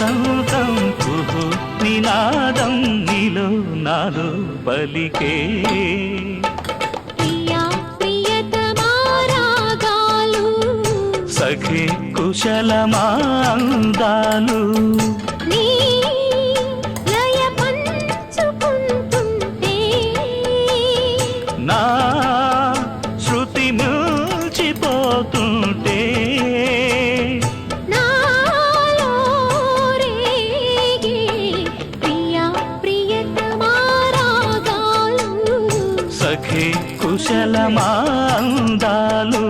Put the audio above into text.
వసంతం కుహు నినాదం నీలో నాలో పలికే ప్రియా ప్రియతమా రాగాలు సఖి కుశలమా అందాలు నీ లయ పంచుకుంటుంటే నా శృతి మిల్చిపోతుంటే నాలో రేగే ప్రియా ప్రియతమా రాగాలు సఖి కుశలమా అందాలు